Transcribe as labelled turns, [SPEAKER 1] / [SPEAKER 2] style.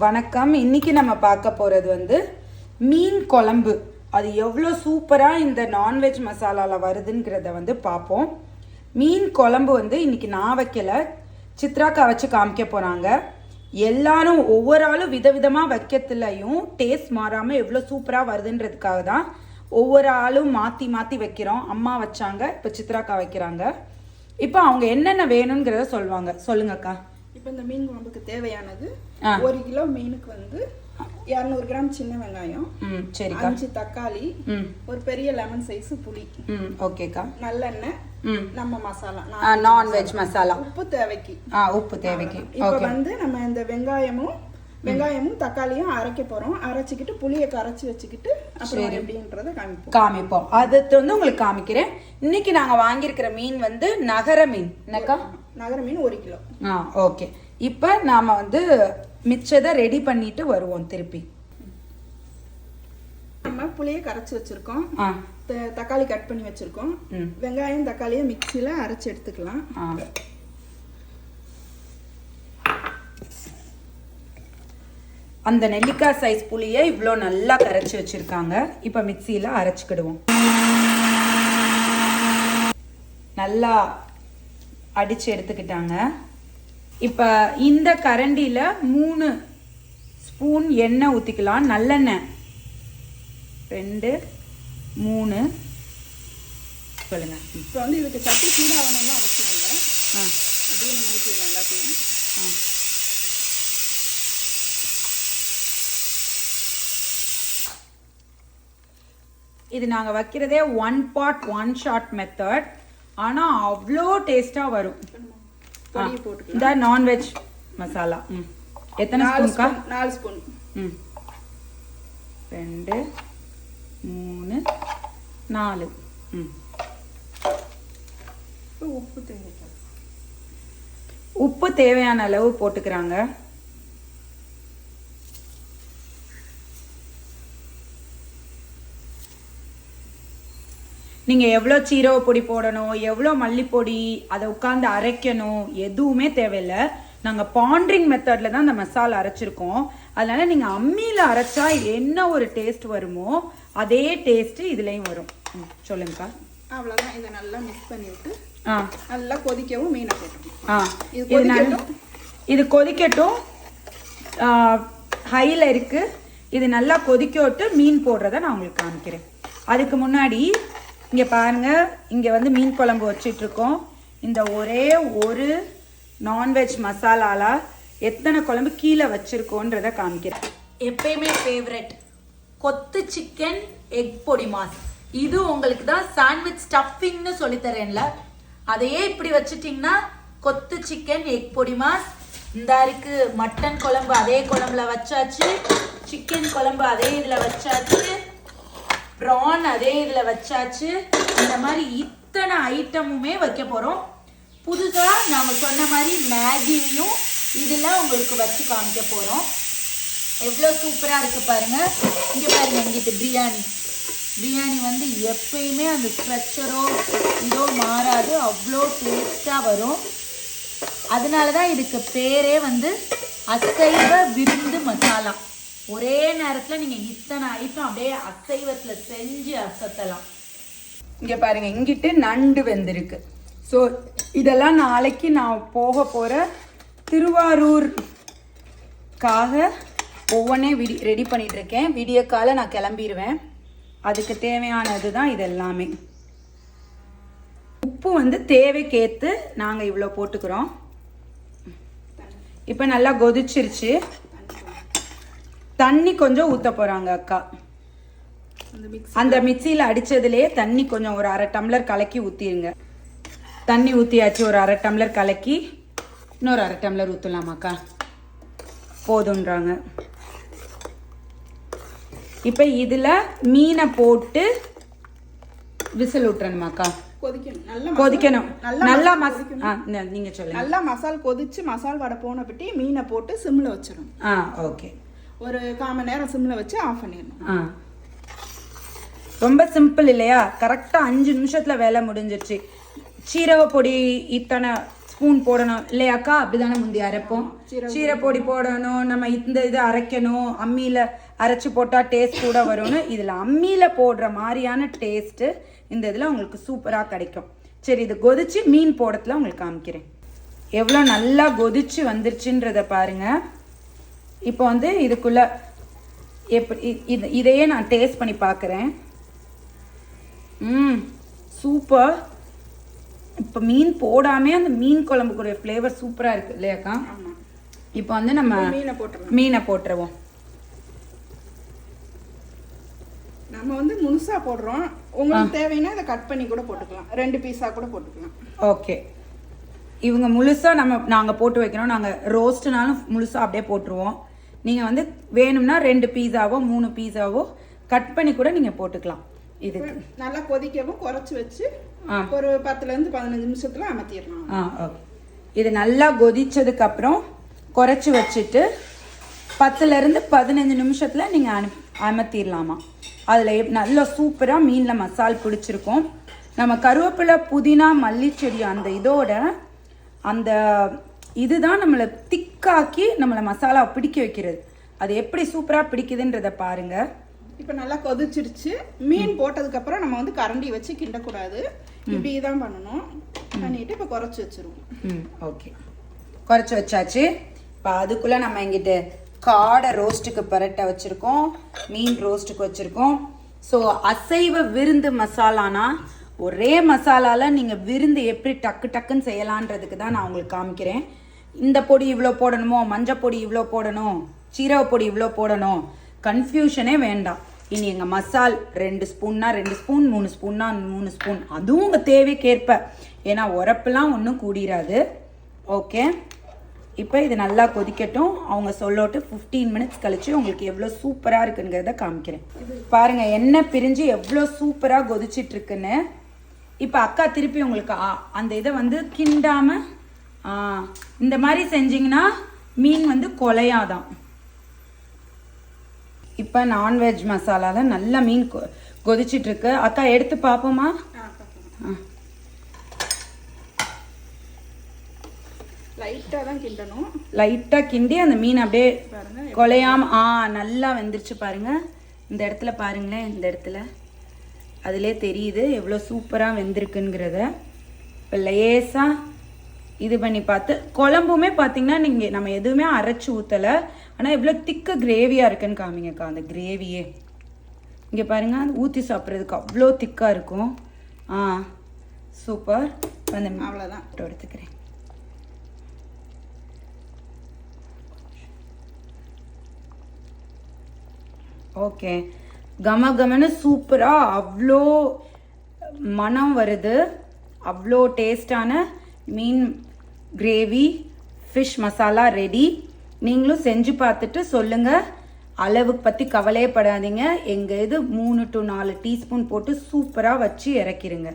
[SPEAKER 1] வணக்கம். இன்னைக்கு நம்ம பார்க்க போகிறது வந்து மீன் குழம்பு. அது எவ்வளோ சூப்பராக இந்த நான்வெஜ் மசாலாவில் வருதுங்கிறத வந்து பார்ப்போம். மீன் குழம்பு வந்து இன்னைக்கு நான் வைக்கல, சித்ராக்கா வச்சு காமிக்க போகிறாங்க. எல்லாரும் ஒவ்வொரு ஆளும் விதவிதமாக வைக்கிறதுலையும் டேஸ்ட் மாறாமல் எவ்வளோ சூப்பராக வருதுன்றதுக்காக தான் ஒவ்வொரு ஆளும் மாற்றி மாற்றி வைக்கிறோம். அம்மா வச்சாங்க, இப்போ சித்ராக்கா வைக்கிறாங்க. இப்போ அவங்க என்னென்ன வேணுங்கிறத சொல்லுங்கக்கா.
[SPEAKER 2] இப்போ இந்த மீன் குழம்புக்கு தேவையானது 1 கிலோ மீனுக்கு வந்து 200 கிராம் சின்ன வெங்காயம், 5 தக்காளி, ஒரு பெரிய லெமன் சைஸ் புளி,
[SPEAKER 1] ஓகேக்கா,
[SPEAKER 2] நல்லெண்ணெய், நம்ம மசாலா
[SPEAKER 1] நான்வெஜ் மசாலா,
[SPEAKER 2] உப்பு தேவைக்கு.
[SPEAKER 1] இப்போ
[SPEAKER 2] வந்து நம்ம இந்த வெங்காயமும் தக்காளியும் அரைக்க போறோம். அரைச்சிக்கிட்டு புளியை கரைச்சி வச்சுக்கிட்டு அப்புறம் எப்படின்றத
[SPEAKER 1] காமிப்போம். அது வந்து உங்களுக்கு காமிக்கிறேன். இன்னைக்கு நாங்க வாங்கியிருக்கிற மீன் வந்து நகர மீன்.
[SPEAKER 2] நகர மீன் 1 கிலோ.
[SPEAKER 1] ஓகே. இப்போ நாம வந்து மிச்சதை ரெடி பண்ணிட்டு வருவோம் திருப்பி.
[SPEAKER 2] நம்ம புளியை கரைச்சி வச்சிருக்கோம், தக்காளி கட் பண்ணி வச்சிருக்கோம். வெங்காயம் தக்காளியை மிக்சியில அரைச்சி எடுத்துக்கலாம்.
[SPEAKER 1] அந்த நெல்லிக்காய் சைஸ் புளியை இவ்வளோ நல்லா கரைச்சி வச்சிருக்காங்க. இப்போ மிக்சியில் அரைச்சிக்கிடுவோம். நல்லா அடிச்சு எடுத்துக்கிட்டாங்க. இப்போ இந்த கரண்டியில் 3 ஸ்பூன் எண்ணெய் ஊற்றிக்கலாம். நல்லெண்ணெய் 2 3 சொல்லுங்க.
[SPEAKER 2] இப்போ வந்து இதுக்கு சட்டி சூடாகணும்னு அவசியம் இல்லை, அப்படியே நம்ம ஊற்றிடலாம் எல்லாத்தையும்.
[SPEAKER 1] இது நாங்கள் வைக்கிறதே 1 pot 1 shot மெத்தட். ஆனால் அவ்வளோ டேஸ்டாக வரும். இந்த நான்வெஜ் மசாலா எத்தனை ஸ்பூன்க்கா?
[SPEAKER 2] 4 ஸ்பூன்.
[SPEAKER 1] 2 3 4. உப்பு தேவையான அளவு போட்டுக்கிறாங்க. நீங்கள் எவ்வளோ சீரக பொடி போடணும், எவ்வளோ மல்லிப்பொடி, அதை உட்காந்து அரைக்கணும், எதுவுமே தேவையில்லை. நாங்கள் பாண்ட்ரிங் மெத்தடில் தான் அந்த மசாலா அரைச்சிருக்கோம். அதனால நீங்கள் அம்மியில் அரைச்சா என்ன ஒரு டேஸ்ட் வருமோ அதே டேஸ்ட்டு இதுலேயும் வரும். சொல்லுங்கக்கா.
[SPEAKER 2] அவ்வளோதான். இதை நல்லா மிக்ஸ் பண்ணி விட்டு நல்லா கொதிக்கவும் மீனை போட்டுருக்கோம்.
[SPEAKER 1] இது கொதிக்கட்டும். ஹையில் இருக்குது. இது நல்லா கொதிக்க விட்டு மீன் போடுறத நான் உங்களுக்கு காமிக்கிறேன். அதுக்கு முன்னாடி இங்கே பாருங்கள், இங்கே வந்து மீன் குழம்பு வச்சிட்ருக்கோம். இந்த ஒரே ஒரு நான்வெஜ் மசாலால எத்தனை குழம்பு கீழே வச்சுருக்கோன்றதை காமிக்கிறேன். எப்பயுமே ஃபேவரட் கொத்து சிக்கன் எக் பொடி மாஸ். இது உங்களுக்கு தான் சாண்ட்விச் ஸ்டஃபிங்னு சொல்லித்தரேன்ல, அதையே இப்படி வச்சுட்டிங்கன்னா கொத்து சிக்கன் எக் பொடி மாஸ். இந்த இருக்கு மட்டன் குழம்பு, அதே குழம்புல வச்சாச்சு. சிக்கன் குழம்பு அதே இதில் வச்சாச்சு. ப்ரான் அதே இதில் வச்சாச்சு. இந்த மாதிரி இத்தனை ஐட்டமுமே வைக்க போகிறோம். புதுசாக நாம் சொன்ன மாதிரி மேகியும் இதில் உங்களுக்கு வச்சு காமிக்க போகிறோம். எவ்வளோ சூப்பராக இருக்குது பாருங்கள். இங்கே பாருங்கள், எங்கிட்ட பிரியாணி வந்து எப்பயுமே அந்த ஸ்ட்ரக்சரோ இதோ மாறாது, அவ்வளோ டேஸ்ட்டாக வரும். அதனால தான் இதுக்கு பேரே வந்து அசைவ விருந்து மசாலா. ஒரே நேரத்தில் நீங்கள் இத்தனை ஐட்டம் அப்படியே அசைவத்தில் செஞ்சு அசத்தலாம். இங்கே பாருங்கள், இங்கிட்டு நண்டு வெந்திருக்கு. ஸோ இதெல்லாம் நாளைக்கு நான் போக போகிற திருவாரூர்க்காக ஒவ்வொன்றே ரெடி பண்ணிகிட்ருக்கேன். விடிய காலை நான் கிளம்பிடுவேன். அதுக்கு தேவையானது தான் இது எல்லாமே. உப்பு வந்து தேவைக்கேற்று நாங்கள் இவ்வளோ போட்டுக்கிறோம். இப்போ நல்லா கொதிச்சிருச்சு. தண்ணி கொஞ்சம் ஊற்ற போகிறாங்க அக்கா. அந்த மிக்சியில் அடித்ததுலேயே தண்ணி கொஞ்சம் ஒரு 1/2 டம்ளர் கலக்கி ஊற்றிடுங்க. தண்ணி ஊற்றியாச்சு. ஒரு 1/2 டம்ளர் கலக்கி இன்னொரு 1/2 டம்ளர் ஊற்றலாமாக்கா? போதுன்றாங்க. இப்போ இதில் மீனை போட்டு விசில் விட்டுறணுமாக்கா? கொதிக்கணும். நல்லா நீங்கள் சொல்லுங்கள்.
[SPEAKER 2] நல்லா மசால் கொதிச்சு மசால் வடை போனப்பட்டி மீனை போட்டு சிம்மில் வச்சிடணும்.
[SPEAKER 1] ஓகே.
[SPEAKER 2] ஒரு 1/4 மணி நேரம் சிம்மில் வச்சு ஆஃப் பண்ணிடணும்.
[SPEAKER 1] ரொம்ப சிம்பிள் இல்லையா? கரெக்டாக 5 நிமிஷத்தில் வேலை முடிஞ்சிருச்சு. சீரக பொடி இத்தனை ஸ்பூன் போடணும் இல்லையாக்கா? அப்படிதானே முந்தி அரைப்போம். சீரப்பொடி போடணும், நம்ம இந்த இது அரைக்கணும், அம்மியில் அரைச்சி போட்டால் டேஸ்ட் கூட வரும்னு. இதில் அம்மியில் போடுற மாதிரியான டேஸ்ட்டு இந்த இதில் உங்களுக்கு சூப்பராக கிடைக்கும். சரி, இது கொதிச்சு மீன் போடத்தில் உங்களுக்கு காமிக்கிறேன். எவ்வளோ நல்லா கொதிச்சு வந்துருச்சுன்றத பாருங்கள். இப்போ வந்து இதுக்குள்ளே எப்படி இதையே நான் டேஸ்ட் பண்ணி பார்க்குறேன். சூப்பர். இப்போ மீன் போடாமே அந்த மீன் குழம்புக்குரிய ஃப்ளேவர் சூப்பராக இருக்குது இல்லையாக்கா? இப்போ வந்து நம்ம மீனை போட்டுருவோம்.
[SPEAKER 2] நம்ம வந்து முழுசா போடுறோம். உங்களுக்கு தேவைன்னா இதை கட் பண்ணி கூட போட்டுக்கலாம், 2 பீஸா கூட போட்டுக்கலாம்.
[SPEAKER 1] ஓகே, இவங்க முழுசாக நாங்கள் போட்டு வைக்கிறோம். நாங்கள் ரோஸ்ட்னாலும் முழுசாக அப்படியே போட்டுருவோம். நீங்கள் வந்து வேணும்னா 2 பீஸாவோ 3 பீஸாவோ கட் பண்ணி கூட நீங்கள் போட்டுக்கலாம். இது
[SPEAKER 2] நல்லா கொதிக்கவும் குறைச்சி வச்சு ஒரு 10லேருந்து 15 நிமிஷத்துல அமர்த்திடலாம்.
[SPEAKER 1] ஓகே, இது நல்லா கொதிச்சதுக்கப்புறம் குறைச்சி வச்சுட்டு 10லேருந்து 15 நிமிஷத்தில் நீங்கள் அமர்த்திடலாமா. அதில் நல்லா சூப்பராக மீனில் மசால் பிடிச்சிருக்கும். நம்ம கருவேப்பிலை, புதினா, மல்லிச்செடி அந்த இதோட அந்த இதுதான் நம்மளை திக்காக்கி நம்மளை மசாலா பிடிக்க வைக்கிறது. அது எப்படி சூப்பராக பிடிக்குதுன்றதை பாருங்கள்.
[SPEAKER 2] இப்போ நல்லா கொதிச்சிருச்சு. மீன் போட்டதுக்கப்புறம் நம்ம வந்து கரண்டி வச்சு கிண்டக்கூடாது, இப்படி தான் பண்ணணும். பண்ணிட்டு இப்போ குறைச்சி வச்சுருவோம்.
[SPEAKER 1] ஓகே, குறைச்சி வச்சாச்சு. இப்போ அதுக்குள்ளே நம்ம எங்கிட்ட காடை ரோஸ்ட்டுக்கு பரட்டை வச்சுருக்கோம், மீன் ரோஸ்ட்டுக்கு வச்சுருக்கோம். ஸோ அசைவ விருந்து மசாலானா ஒரே மசாலாவில் நீங்கள் விருந்து எப்படி டக்கு டக்குன்னு செய்யலான்றதுக்கு தான் நான் உங்களுக்கு காமிக்கிறேன். இந்த பொடி இவ்வளோ போடணுமோ, மஞ்சள் பொடி இவ்வளோ போடணும், சீரக பொடி இவ்வளோ போடணும், கன்ஃபியூஷனே வேண்டாம். இனி எங்கள் மசால் 2 ஸ்பூன்னா 2 ஸ்பூன், 3 ஸ்பூன்னா 3 ஸ்பூன், அதுவும் உங்கள் தேவைக்கேற்ப. ஏன்னா உரப்புலாம் ஒன்றும் கூடிராது. ஓகே, இப்போ இது நல்லா கொதிக்கட்டும். அவங்க சொல்லோட்டு 15 மினிட்ஸ் கழிச்சு உங்களுக்கு எவ்வளோ சூப்பராக இருக்குங்கிறத காமிக்கிறேன். பாருங்கள், எண்ணெய் பிரிஞ்சு எவ்வளோ சூப்பராக கொதிச்சிட்ருக்குன்னு. இப்போ அக்கா திருப்பி உங்களுக்கு அந்த இதை வந்து கிண்டாமல் இந்த மாதிரி செஞ்சிங்கன்னா மீன் வந்து கொலையாதான். இப்போ நான்வெஜ் மசாலாவில் நல்லா மீன் கொதிச்சிட்ருக்கு. அக்கா எடுத்து பார்ப்போமா?
[SPEAKER 2] லைட்டாக தான் கிண்டணும்.
[SPEAKER 1] லைட்டாக கிண்டி அந்த மீன் அப்படியே கொலையாமல் நல்லா வெந்துருச்சு பாருங்கள். இந்த இடத்துல பாருங்களேன், இந்த இடத்துல அதிலே தெரியுது எவ்வளோ சூப்பராக வெந்திருக்குங்கிறத. இப்போ லேசாக இது பண்ணி பார்த்து குழம்புமே பார்த்தீங்கன்னா நீங்கள் நம்ம எதுவுமே அரைச்சி ஊற்றலை, ஆனால் எவ்வளோ திக்க கிரேவியாக இருக்குன்னு காமிங்கக்கா. அந்த கிரேவியே இங்கே பாருங்கள், அது ஊற்றி சாப்பிட்றதுக்கு அவ்வளோ திக்காக இருக்கும். சூப்பர். அந்த
[SPEAKER 2] அவ்வளோதான்
[SPEAKER 1] எடுத்துக்கிறேன். ஓகே, கம கமன்னு சூப்பராக அவ்வளோ மனம் வருது. அவ்வளோ டேஸ்டான மீன் கிரேவி ஃபிஷ் மசாலா ரெடி. நீங்களும் செஞ்சு பார்த்துட்டு சொல்லுங்கள். அளவு பற்றி கவலையே படாதீங்க. எங்கள் இது 3 to 4 டீஸ்பூன் போட்டு சூப்பராக வச்சு இறக்கிருங்க.